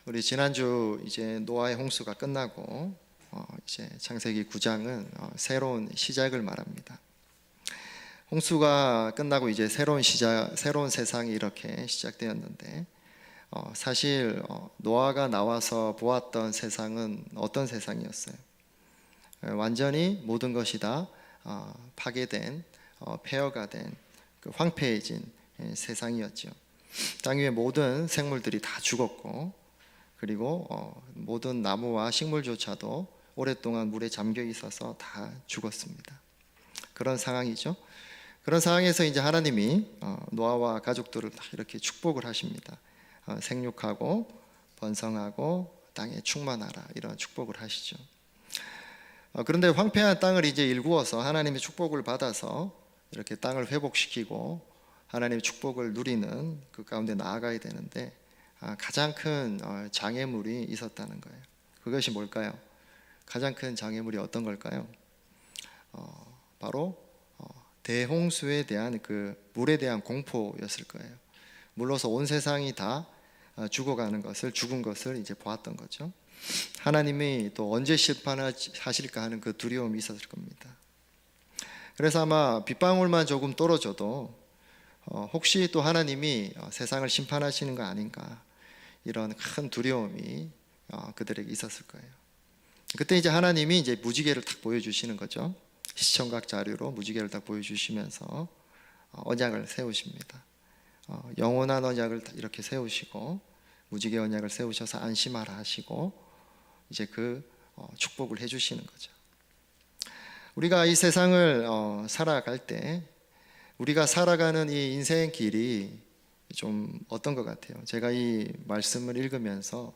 우리 지난주 이제 노아의 홍수가 끝나고 이제 창세기 9장은 새로운 시작을 말합니다. 홍수가 끝나고 이제 새로운 세상이 이렇게 시작되었는데 사실 노아가 나와서 보았던 세상은 어떤 세상이었어요? 완전히 모든 것이 다 파괴된, 폐허가 된 그 황폐해진 세상이었죠. 땅 위의 모든 생물들이 다 죽었고, 그리고 모든 나무와 식물조차도 오랫동안 물에 잠겨 있어서 다 죽었습니다. 그런 상황이죠. 그런 상황에서 이제 하나님이 노아와 가족들을 이렇게 축복을 하십니다. 생육하고 번성하고 땅에 충만하라, 이런 축복을 하시죠. 그런데 황폐한 땅을 이제 일구어서 하나님의 축복을 받아서 이렇게 땅을 회복시키고 하나님의 축복을 누리는 그 가운데 나아가야 되는데 가장 큰 장애물이 있었다는 거예요. 그것이 뭘까요? 가장 큰 장애물이 어떤 걸까요? 바로 대홍수에 대한 그 물에 대한 공포였을 거예요. 물로서 온 세상이 다 죽어가는 것을, 죽은 것을 이제 보았던 거죠. 하나님이 또 언제 심판하실까 하는 그 두려움이 있었을 겁니다. 그래서 아마 빗방울만 조금 떨어져도 혹시 또 하나님이 세상을 심판하시는 거 아닌가, 이런 큰 두려움이 그들에게 있었을 거예요. 그때 이제 하나님이 이제 무지개를 딱 보여주시는 거죠. 시청각 자료로 무지개를 딱 보여주시면서 언약을 세우십니다. 영원한 언약을 이렇게 세우시고 무지개 언약을 세우셔서 안심하라 하시고 이제 그 축복을 해주시는 거죠. 우리가 이 세상을 살아갈 때 우리가 살아가는 이 인생 길이 좀 어떤 것 같아요? 제가 이 말씀을 읽으면서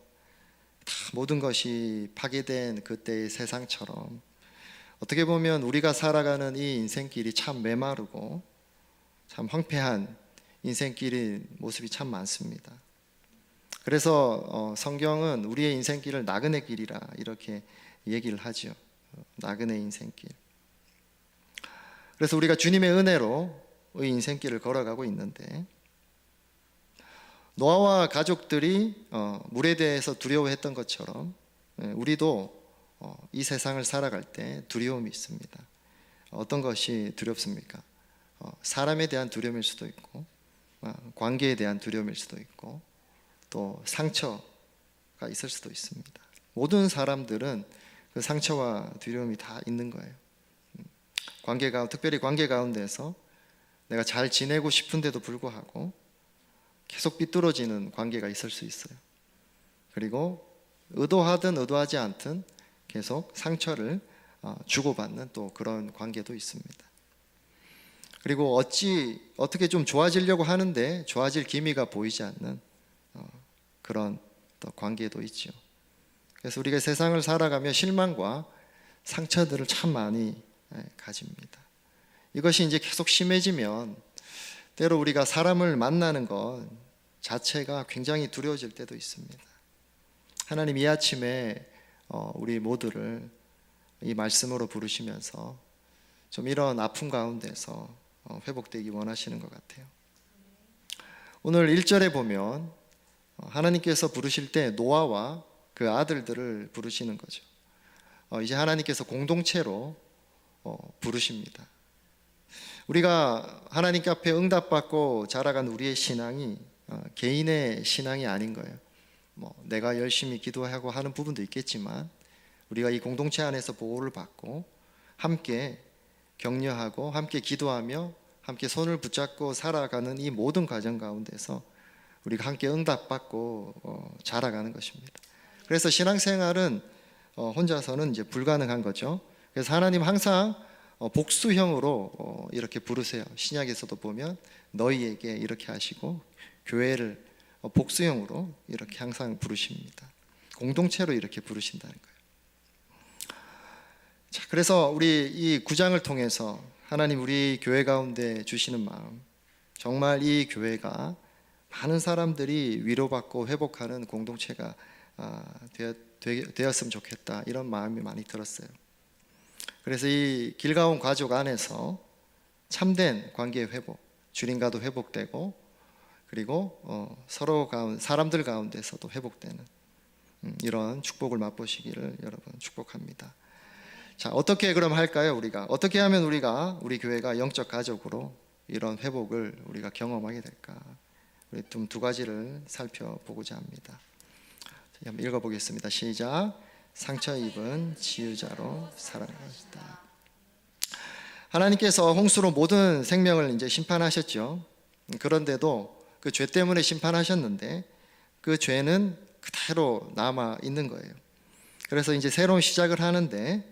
다 모든 것이 파괴된 그때의 세상처럼 어떻게 보면 우리가 살아가는 이 인생길이 참 메마르고 참 황폐한 인생길의 모습이 참 많습니다. 그래서 성경은 우리의 인생길을 나그네 길이라 이렇게 얘기를 하죠. 나그네 인생길. 그래서 우리가 주님의 은혜로 이 인생길을 걸어가고 있는데, 노아와 가족들이 물에 대해서 두려워했던 것처럼 우리도 이 세상을 살아갈 때 두려움이 있습니다. 어떤 것이 두렵습니까? 사람에 대한 두려움일 수도 있고, 관계에 대한 두려움일 수도 있고, 또 상처가 있을 수도 있습니다. 모든 사람들은 그 상처와 두려움이 다 있는 거예요. 특별히 관계 가운데서 내가 잘 지내고 싶은데도 불구하고 계속 삐뚤어지는 관계가 있을 수 있어요. 그리고 의도하든 의도하지 않든 계속 상처를 주고받는 또 그런 관계도 있습니다. 그리고 어떻게 좀 좋아지려고 하는데 좋아질 기미가 보이지 않는 그런 또 관계도 있죠. 그래서 우리가 세상을 살아가며 실망과 상처들을 참 많이 가집니다. 이것이 이제 계속 심해지면 때로 우리가 사람을 만나는 것 자체가 굉장히 두려워질 때도 있습니다. 하나님 이 아침에 우리 모두를 이 말씀으로 부르시면서 좀 이런 아픔 가운데서 회복되기 원하시는 것 같아요. 오늘 1절에 보면 하나님께서 부르실 때 노아와 그 아들들을 부르시는 거죠. 이제 하나님께서 공동체로 부르십니다. 우리가 하나님께 앞에 응답받고 자라간 우리의 신앙이 개인의 신앙이 아닌 거예요. 내가 열심히 기도하고 하는 부분도 있겠지만 우리가 이 공동체 안에서 보호를 받고 함께 격려하고 함께 기도하며 함께 손을 붙잡고 살아가는 이 모든 과정 가운데서 우리가 함께 응답받고 자라가는 것입니다. 그래서 신앙생활은 혼자서는 이제 불가능한 거죠. 그래서 하나님 항상 복수형으로 이렇게 부르세요. 신약에서도 보면 너희에게 이렇게 하시고 교회를 복수형으로 이렇게 항상 부르십니다. 공동체로 이렇게 부르신다는 거예요. 자, 그래서 우리 이 9장을 통해서 하나님 우리 교회 가운데 주시는 마음, 정말 이 교회가 많은 사람들이 위로받고 회복하는 공동체가 되었으면 좋겠다, 이런 마음이 많이 들었어요. 그래서 이 길가온 가족 안에서 참된 관계의 회복, 주님과도 회복되고, 그리고 서로 사람들 가운데서도 회복되는 이런 축복을 맛보시기를 여러분 축복합니다. 자, 어떻게 그럼 할까요? 우리가 어떻게 하면 우리 교회가 영적 가족으로 이런 회복을 우리가 경험하게 될까? 우리 두 가지를 살펴보고자 합니다. 한번 읽어보겠습니다. 시작. 상처 입은 치유자로 살아가시다. 하나님께서 홍수로 모든 생명을 이제 심판하셨죠. 그런데도 그 죄 때문에 심판하셨는데 그 죄는 그대로 남아 있는 거예요. 그래서 이제 새로운 시작을 하는데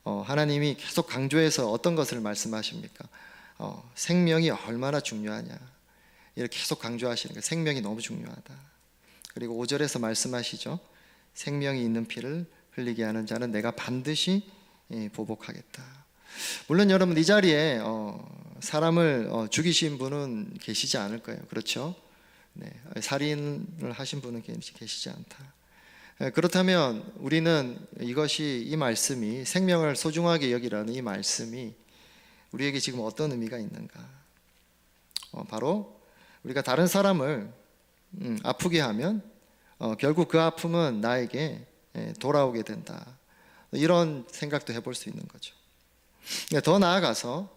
하나님이 계속 강조해서 어떤 것을 말씀하십니까? 생명이 얼마나 중요하냐. 이렇게 계속 강조하시는 거예요. 생명이 너무 중요하다. 그리고 5절에서 말씀하시죠. 생명이 있는 피를 흘리게 하는 자는 내가 반드시 보복하겠다. 물론 여러분 이 자리에 사람을 죽이신 분은 계시지 않을 거예요. 그렇죠? 네, 살인을 하신 분은 계시지 않다. 그렇다면 우리는 이 말씀이 생명을 소중하게 여기라는 이 말씀이 우리에게 지금 어떤 의미가 있는가? 바로 우리가 다른 사람을 아프게 하면 결국 그 아픔은 나에게 돌아오게 된다. 이런 생각도 해볼 수 있는 거죠. 더 나아가서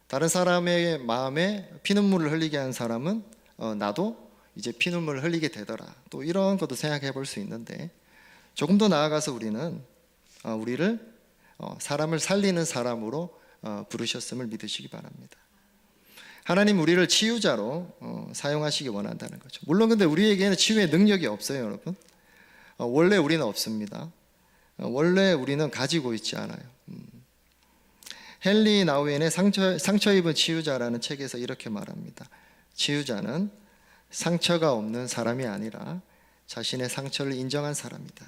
다른 사람의 마음에 피눈물을 흘리게 한 사람은 나도 이제 피눈물을 흘리게 되더라. 또 이런 것도 생각해 볼 수 있는데 조금 더 나아가서 우리는 우리를 사람을 살리는 사람으로 부르셨음을 믿으시기 바랍니다. 하나님 우리를 치유자로 사용하시기 원한다는 거죠. 물론 근데 우리에게는 치유의 능력이 없어요, 여러분. 원래 우리는 없습니다. 원래 우리는 가지고 있지 않아요. 헨리 나우엔의 상처 입은 치유자라는 책에서 이렇게 말합니다. 치유자는 상처가 없는 사람이 아니라 자신의 상처를 인정한 사람이다.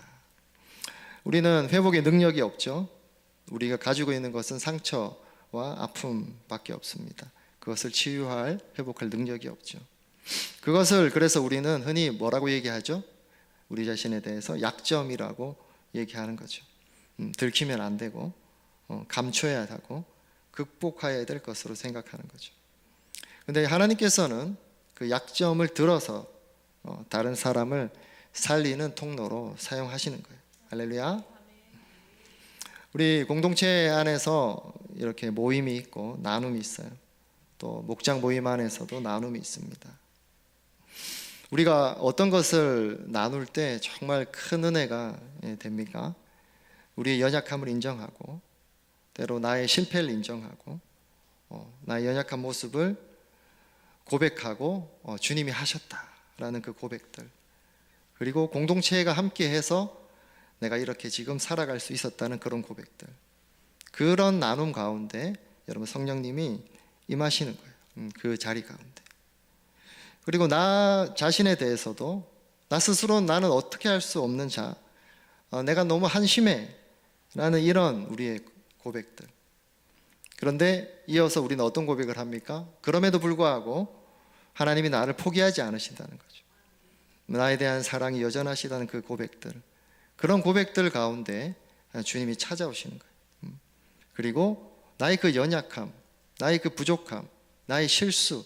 우리는 회복의 능력이 없죠. 우리가 가지고 있는 것은 상처와 아픔밖에 없습니다. 그것을 치유할, 회복할 능력이 없죠. 그것을 그래서 우리는 흔히 뭐라고 얘기하죠? 우리 자신에 대해서 약점이라고 얘기하는 거죠. 들키면 안 되고 감춰야 하고 극복해야 될 것으로 생각하는 거죠. 그런데 하나님께서는 그 약점을 들어서 다른 사람을 살리는 통로로 사용하시는 거예요. 할렐루야. 우리 공동체 안에서 이렇게 모임이 있고 나눔이 있어요. 또 목장 모임 안에서도 나눔이 있습니다. 우리가 어떤 것을 나눌 때 정말 큰 은혜가 됩니까? 우리의 연약함을 인정하고 때로 나의 실패를 인정하고 나의 연약한 모습을 고백하고 주님이 하셨다라는 그 고백들, 그리고 공동체가 함께해서 내가 이렇게 지금 살아갈 수 있었다는 그런 고백들, 그런 나눔 가운데 여러분 성령님이 임하시는 거예요. 그 자리 가운데. 그리고 나 자신에 대해서도 나 스스로 나는 어떻게 할 수 없는 자, 내가 너무 한심해 라는 이런 우리의 고백들. 그런데 이어서 우리는 어떤 고백을 합니까? 그럼에도 불구하고 하나님이 나를 포기하지 않으신다는 거죠. 나에 대한 사랑이 여전하시다는 그 고백들, 그런 고백들 가운데 주님이 찾아오시는 거예요. 그리고 나의 그 연약함, 나의 그 부족함, 나의 실수,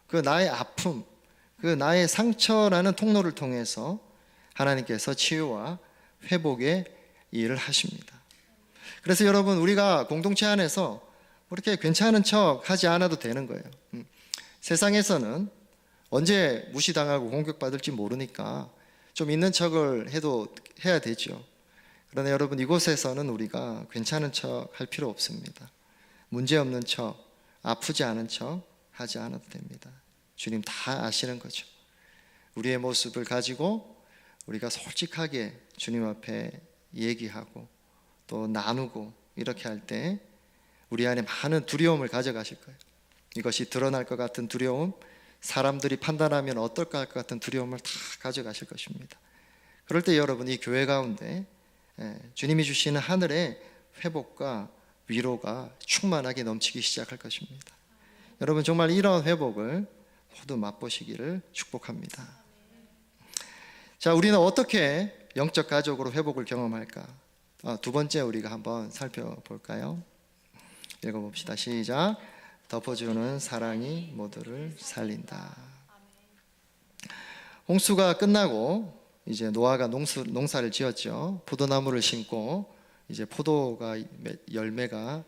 그 나의 아픔, 그 나의 상처라는 통로를 통해서 하나님께서 치유와 회복의 일을 하십니다. 그래서 여러분 우리가 공동체 안에서 그렇게 괜찮은 척 하지 않아도 되는 거예요. 세상에서는 언제 무시당하고 공격받을지 모르니까 좀 있는 척을 해야 되죠. 그러나 여러분 이곳에서는 우리가 괜찮은 척 할 필요 없습니다. 문제없는 척, 아프지 않은 척 하지 않아도 됩니다. 주님 다 아시는 거죠. 우리의 모습을 가지고 우리가 솔직하게 주님 앞에 얘기하고 또 나누고 이렇게 할 때 우리 안에 많은 두려움을 가져가실 거예요. 이것이 드러날 것 같은 두려움, 사람들이 판단하면 어떨까 할 것 같은 두려움을 다 가져가실 것입니다. 그럴 때 여러분 이 교회 가운데 주님이 주시는 하늘의 회복과 위로가 충만하게 넘치기 시작할 것입니다. 여러분 정말 이런 회복을 모두 맛보시기를 축복합니다. 자, 우리는 어떻게 영적 가족으로 회복을 경험할까? 두 번째 우리가 한번 살펴볼까요? 읽어봅시다. 시작. 덮어주는 사랑이 모두를 살린다. 홍수가 끝나고 이제 노아가 농사를 지었죠. 포도나무를 심고 이제 포도가 열매가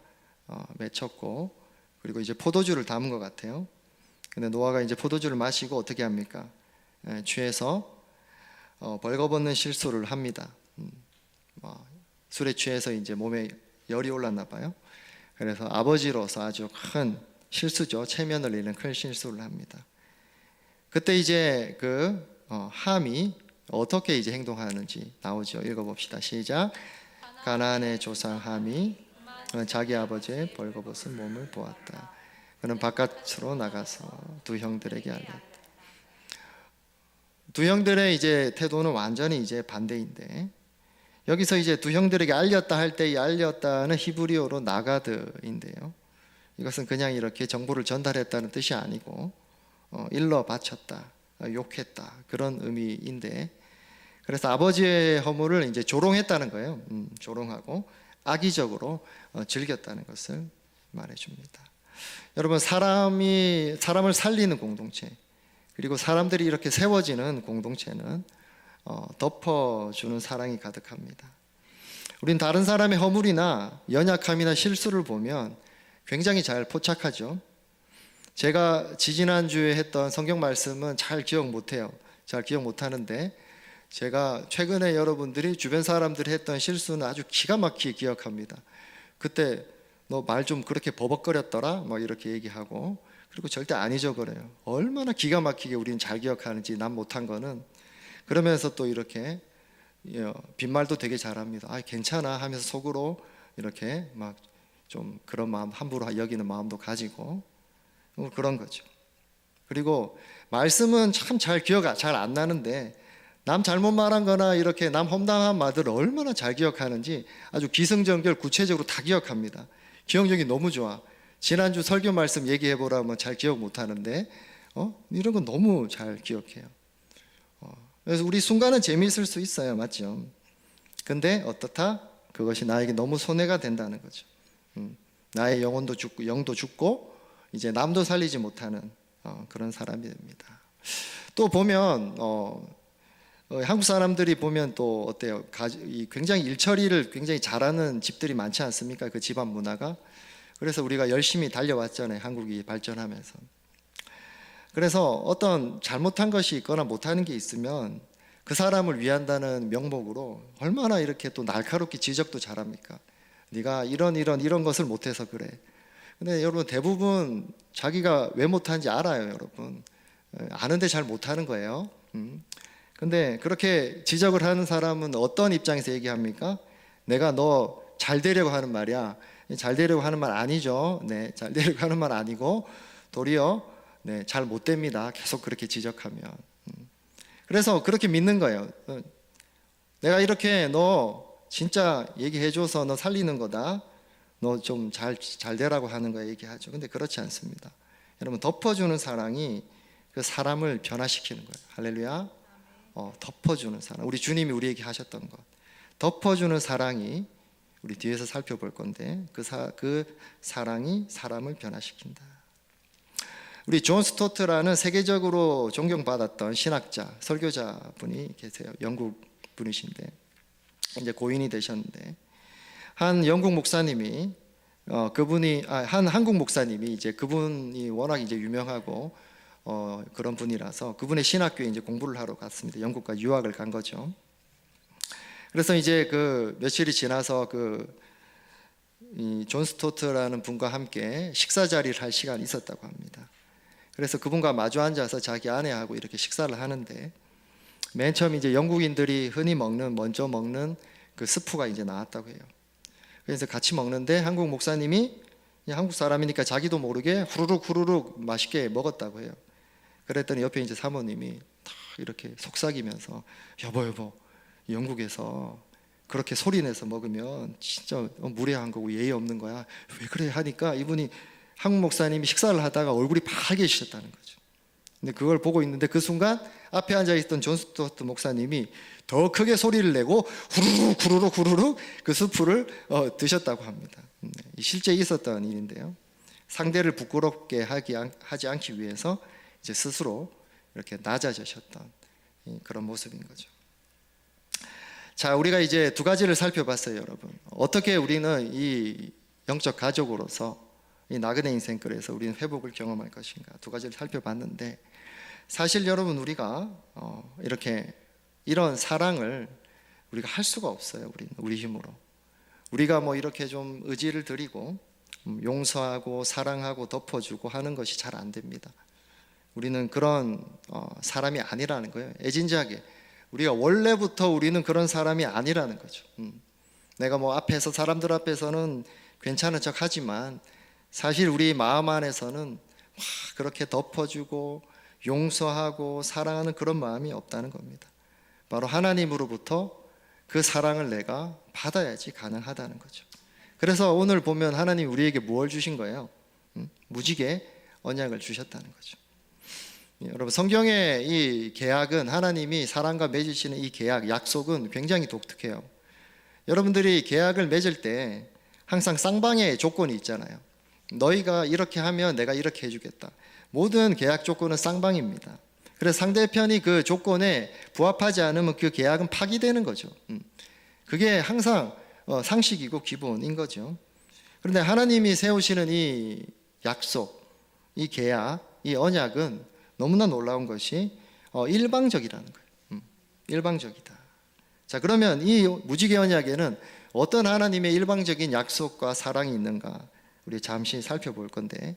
맺혔고, 그리고 이제 포도주를 담은 것 같아요. 근데 노아가 이제 포도주를 마시고 어떻게 합니까? 취해서 벌거벗는 실수를 합니다. 술에 취해서 이제 몸에 열이 올랐나 봐요. 그래서 아버지로서 아주 큰 실수죠. 체면을 잃는 큰 실수를 합니다. 그때 이제 함이 어떻게 이제 행동하는지 나오죠. 읽어봅시다. 시작. 가나안의 조상 함이 자기 아버지의 벌거벗은 몸을 보았다. 그는 바깥으로 나가서 두 형들에게 알렸다. 두 형들의 이제 태도는 완전히 이제 반대인데, 여기서 이제 두 형들에게 알렸다 할 때 이 알렸다는 히브리어로 나가드인데요. 이것은 그냥 이렇게 정보를 전달했다는 뜻이 아니고 일러 바쳤다, 욕했다, 그런 의미인데, 그래서 아버지의 허물을 이제 조롱했다는 거예요. 조롱하고 악의적으로 즐겼다는 것을 말해줍니다. 여러분, 사람을 살리는 공동체, 그리고 사람들이 이렇게 세워지는 공동체는 덮어주는 사랑이 가득합니다. 우린 다른 사람의 허물이나 연약함이나 실수를 보면 굉장히 잘 포착하죠. 제가 지지난주에 했던 성경 말씀은 잘 기억 못해요. 잘 기억 못하는데, 제가 최근에 여러분들이 주변 사람들이 했던 실수는 아주 기가 막히게 기억합니다. 그때 너 말 좀 그렇게 버벅거렸더라 막 이렇게 얘기하고, 그리고 절대 안 잊어버려요. 얼마나 기가 막히게 우리는 잘 기억하는지, 난 못한 거는. 그러면서 또 이렇게 빈말도 되게 잘합니다. 아, 괜찮아 하면서 속으로 이렇게 막 좀 그런 마음, 함부로 여기는 마음도 가지고 그런 거죠. 그리고 말씀은 참 잘 기억 잘 안 나는데, 남 잘못 말한 거나 이렇게 남 험담한 말들을 얼마나 잘 기억하는지 아주 기승전결 구체적으로 다 기억합니다. 기억력이 너무 좋아. 지난주 설교 말씀 얘기해 보라면 잘 기억 못 하는데 이런 건 너무 잘 기억해요. 그래서 우리 순간은 재미있을 수 있어요. 맞죠? 근데 어떻다? 그것이 나에게 너무 손해가 된다는 거죠. 나의 영혼도 죽고 영도 죽고 이제 남도 살리지 못하는 그런 사람이 됩니다. 또 보면 한국 사람들이 보면 또 어때요? 굉장히 일처리를 굉장히 잘하는 집들이 많지 않습니까? 그 집안 문화가. 그래서 우리가 열심히 달려왔잖아요. 한국이 발전하면서. 그래서 어떤 잘못한 것이 있거나 못하는 게 있으면 그 사람을 위한다는 명목으로 얼마나 이렇게 또 날카롭게 지적도 잘합니까? 네가 이런 것을 못해서 그래. 근데 여러분, 대부분 자기가 왜 못하는지 알아요. 여러분, 아는데 잘 못하는 거예요. 근데 그렇게 지적을 하는 사람은 어떤 입장에서 얘기합니까? 내가 너 잘 되려고 하는 말이야. 잘 되려고 하는 말 아니죠. 네, 잘 되려고 하는 말 아니고 도리어 잘 못 됩니다. 계속 그렇게 지적하면. 그래서 그렇게 믿는 거예요. 내가 이렇게 너 진짜 얘기해줘서 너 살리는 거다. 너 좀 잘 되라고 하는 거야 얘기하죠. 근데 그렇지 않습니다. 여러분, 덮어주는 사랑이 그 사람을 변화시키는 거예요. 할렐루야. 덮어주는 사랑. 우리 주님이 우리에게 하셨던 것. 덮어주는 사랑이 우리 뒤에서 살펴볼 건데, 그 사랑이 사람을 변화시킨다. 우리 존 스토트라는 세계적으로 존경받았던 신학자, 설교자 분이 계세요. 영국 분이신데 이제 고인이 되셨는데, 한 영국 목사님이 한 한국 목사님이 이제 그분이 워낙 이제 유명하고 그런 분이라서 그분의 신학교에 이제 공부를 하러 갔습니다. 영국까지 유학을 간 거죠. 그래서 이제 며칠이 지나서 이 존 스토트라는 분과 함께 식사 자리를 할 시간이 있었다고 합니다. 그래서 그분과 마주 앉아서 자기 아내하고 이렇게 식사를 하는데, 맨 처음 이제 영국인들이 흔히 먼저 먹는 그 스프가 이제 나왔다고 해요. 그래서 같이 먹는데 한국 목사님이 한국 사람이니까 자기도 모르게 후루룩 맛있게 먹었다고 해요. 그랬더니 옆에 이제 사모님이 다 이렇게 속삭이면서 여보 영국에서 그렇게 소리내서 먹으면 진짜 무례한 거고 예의 없는 거야. 왜 그래 하니까 이분이 한국 목사님이 식사를 하다가 얼굴이 파래지셨다는 거죠. 근데 그걸 보고 있는데 그 순간 앞에 앉아있던 존 스토트 목사님이 더 크게 소리를 내고 후루룩 그 스프를 드셨다고 합니다. 실제 있었던 일인데요. 상대를 부끄럽게 하지 않기 위해서 이제 스스로 이렇게 낮아지셨던 그런 모습인 거죠. 자, 우리가 이제 두 가지를 살펴봤어요, 여러분. 어떻게 우리는 이 영적 가족으로서 이 나그네 인생길에서 우리는 회복을 경험할 것인가, 두 가지를 살펴봤는데, 사실 여러분 우리가 이렇게 이런 사랑을 우리가 할 수가 없어요. 우리 힘으로. 우리가 뭐 이렇게 좀 의지를 드리고 용서하고 사랑하고 덮어주고 하는 것이 잘 안 됩니다. 우리는 그런 사람이 아니라는 거예요. 애진지하게 우리가 원래부터 우리는 그런 사람이 아니라는 거죠. 내가 뭐 앞에서 사람들 앞에서는 괜찮은 척 하지만 사실 우리 마음 안에서는 그렇게 덮어주고 용서하고 사랑하는 그런 마음이 없다는 겁니다. 바로 하나님으로부터 그 사랑을 내가 받아야지 가능하다는 거죠. 그래서 오늘 보면 하나님 우리에게 무엇을 주신 거예요? 무지개 언약을 주셨다는 거죠. 여러분, 성경의 이 계약은, 하나님이 사람과 맺으시는 이 계약, 약속은 굉장히 독특해요. 여러분들이 계약을 맺을 때 항상 쌍방의 조건이 있잖아요. 너희가 이렇게 하면 내가 이렇게 해주겠다. 모든 계약 조건은 쌍방입니다. 그래서 상대편이 그 조건에 부합하지 않으면 그 계약은 파기되는 거죠. 그게 항상 상식이고 기본인 거죠. 그런데 하나님이 세우시는 이 약속, 이 계약, 이 언약은 너무나 놀라운 것이 일방적이라는 거예요. 일방적이다. 자, 그러면 이 무지개 언약에는 어떤 하나님의 일방적인 약속과 사랑이 있는가 우리 잠시 살펴볼 건데,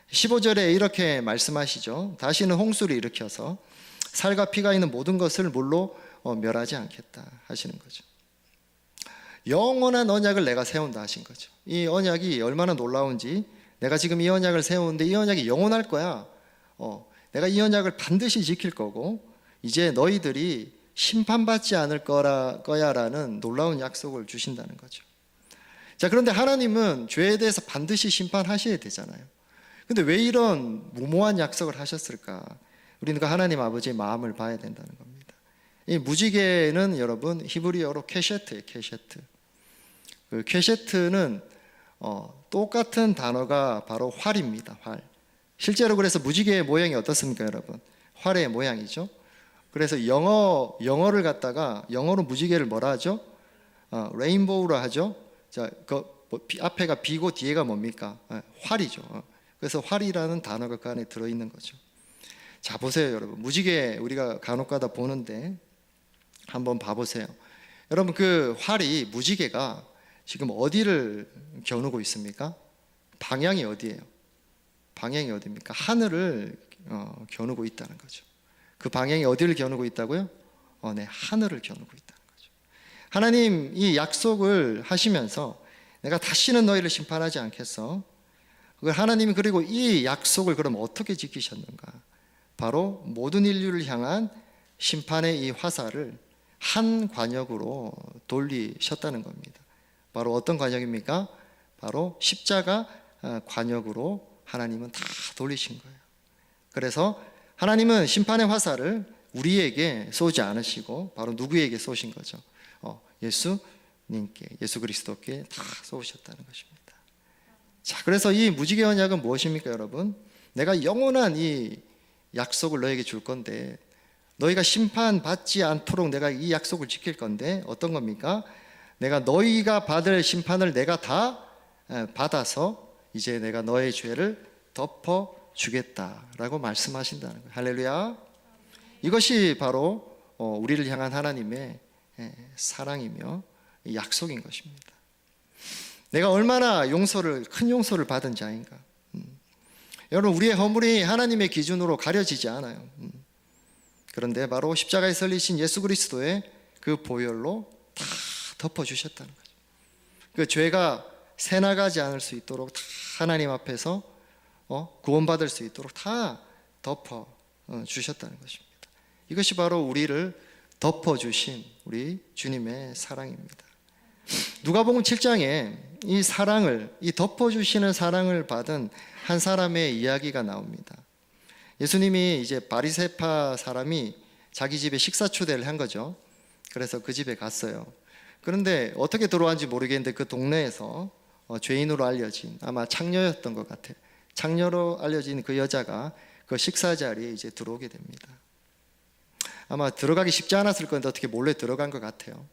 15절에 이렇게 말씀하시죠. 다시는 홍수를 일으켜서 살과 피가 있는 모든 것을 물로 멸하지 않겠다 하시는 거죠. 영원한 언약을 내가 세운다 하신 거죠. 이 언약이 얼마나 놀라운지, 내가 지금 이 언약을 세우는데 이 언약이 영원할 거야. 내가 이 언약을 반드시 지킬 거고 이제 너희들이 심판받지 않을 거야라는 놀라운 약속을 주신다는 거죠. 자, 그런데 하나님은 죄에 대해서 반드시 심판하셔야 되잖아요. 근데 왜 이런 무모한 약속을 하셨을까? 우리는 그 하나님 아버지의 마음을 봐야 된다는 겁니다. 이 무지개는 여러분 히브리어로 케셰트예요. 케셰트. 그 케셰트는 똑같은 단어가 바로 활입니다. 활. 실제로 그래서 무지개의 모양이 어떻습니까, 여러분? 활의 모양이죠. 그래서 영어를 갖다가 영어로 무지개를 뭐라 하죠? 레인보우라 하죠. 자, 앞에가 비고 뒤에가 뭡니까? 활이죠. 그래서 활이라는 단어가 그 안에 들어있는 거죠. 자, 보세요, 여러분. 무지개 우리가 간혹가다 보는데 한번 봐보세요. 여러분, 그 활이, 무지개가 지금 어디를 겨누고 있습니까? 방향이 어디예요? 방향이 어디입니까? 하늘을 겨누고 있다는 거죠. 그 방향이 어디를 겨누고 있다고요? 네, 하늘을 겨누고 있다는 거죠. 하나님 이 약속을 하시면서 내가 다시는 너희를 심판하지 않겠어. 하나님이 그리고 이 약속을 그럼 어떻게 지키셨는가? 바로 모든 인류를 향한 심판의 이 화살을 한 관역으로 돌리셨다는 겁니다. 바로 어떤 관역입니까? 바로 십자가 관역으로 하나님은 다 돌리신 거예요. 그래서 하나님은 심판의 화살을 우리에게 쏘지 않으시고 바로 누구에게 쏘신 거죠? 예수님께, 예수 그리스도께 다 쏘셨다는 것입니다. 자, 그래서 이 무지개 언약은 무엇입니까, 여러분? 내가 영원한 이 약속을 너에게 줄 건데, 너희가 심판받지 않도록 내가 이 약속을 지킬 건데 어떤 겁니까? 내가 너희가 받을 심판을 내가 다 받아서 이제 내가 너의 죄를 덮어주겠다라고 말씀하신다는 거예요. 할렐루야. 이것이 바로 우리를 향한 하나님의 사랑이며 약속인 것입니다. 내가 얼마나 큰 용서를 받은 자인가. 여러분, 우리의 허물이 하나님의 기준으로 가려지지 않아요. 그런데 바로 십자가에 설리신 예수 그리스도의 그 보혈로 다 덮어주셨다는 거죠. 그 죄가 새나가지 않을 수 있도록 다 하나님 앞에서 구원받을 수 있도록 다 덮어주셨다는 것입니다. 이것이 바로 우리를 덮어주신 우리 주님의 사랑입니다. 누가복음 7장에 이 사랑을, 이 덮어주시는 사랑을 받은 한 사람의 이야기가 나옵니다. 예수님이 이제 바리새파 사람이 자기 집에 식사 초대를 한 거죠. 그래서 그 집에 갔어요. 그런데 어떻게 들어왔는지 모르겠는데 그 동네에서 죄인으로 알려진, 아마 창녀였던 것 같아요. 창녀로 알려진 그 여자가 그 식사 자리에 이제 들어오게 됩니다. 아마 들어가기 쉽지 않았을 건데 어떻게 몰래 들어간 것 같아요.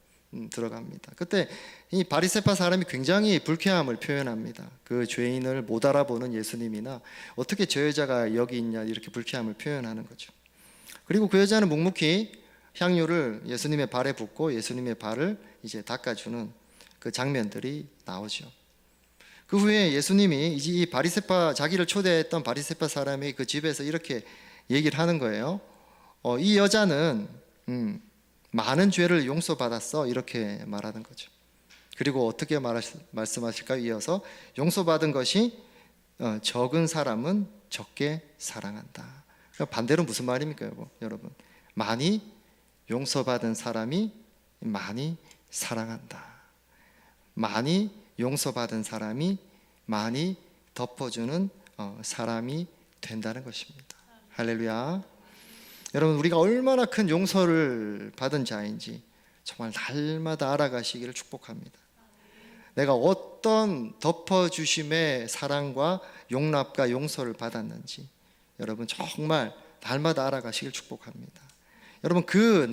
들어갑니다. 그때 이 바리새파 사람이 굉장히 불쾌함을 표현합니다. 그 죄인을 못 알아보는 예수님이나 어떻게 저 여자가 여기 있냐 이렇게 불쾌함을 표현하는 거죠. 그리고 그 여자는 묵묵히 향유를 예수님의 발에 붓고 예수님의 발을 이제 닦아주는 그 장면들이 나오죠. 그 후에 예수님이 이제 이 바리새파 자기를 초대했던 바리새파 사람이 그 집에서 이렇게 얘기를 하는 거예요. 이 여자는 많은 죄를 용서받았어 이렇게 말하는 거죠. 그리고 어떻게 말씀하실까요? 이어서 용서받은 것이 적은 사람은 적게 사랑한다. 그러니까 반대로 무슨 말입니까, 여러분? 많이 용서받은 사람이 많이 사랑한다. 많이 용서받은 사람이 많이 덮어주는 사람이 된다는 것입니다. 할렐루야. 여러분, 우리가 얼마나 큰 용서를 받은 자인지 정말 날마다 알아가시기를 축복합니다. 내가 어떤 덮어주심의 사랑과 용납과 용서를 받았는지 여러분 정말 날마다 알아가시길 축복합니다. 여러분, 그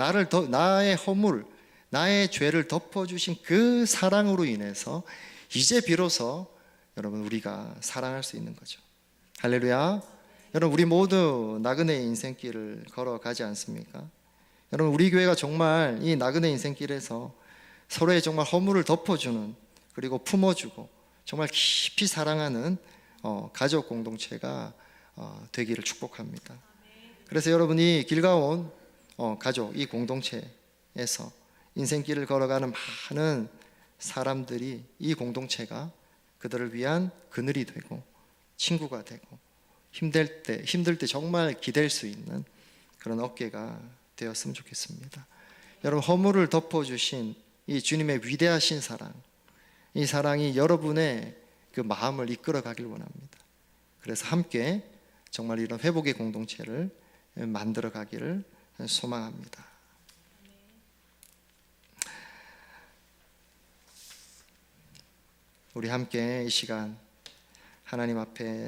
나의 허물, 나의 죄를 덮어주신 그 사랑으로 인해서 이제 비로소 여러분 우리가 사랑할 수 있는 거죠. 할렐루야. 여러분, 우리 모두 나그네의 인생길을 걸어가지 않습니까? 여러분, 우리 교회가 정말 이 나그네 인생길에서 서로의 정말 허물을 덮어주는, 그리고 품어주고 정말 깊이 사랑하는 가족 공동체가 되기를 축복합니다. 그래서 여러분이 길가온 가족, 이 공동체에서 인생길을 걸어가는 많은 사람들이 이 공동체가 그들을 위한 그늘이 되고 친구가 되고 힘들 때 정말 기댈 수 있는 그런 어깨가 되었으면 좋겠습니다. 여러분, 허물을 덮어주신 이 주님의 위대하신 사랑, 이 사랑이 여러분의 그 마음을 이끌어 가길 원합니다. 그래서 함께 정말 이런 회복의 공동체를 만들어 가기를 소망합니다. 우리 함께 이 시간 하나님 앞에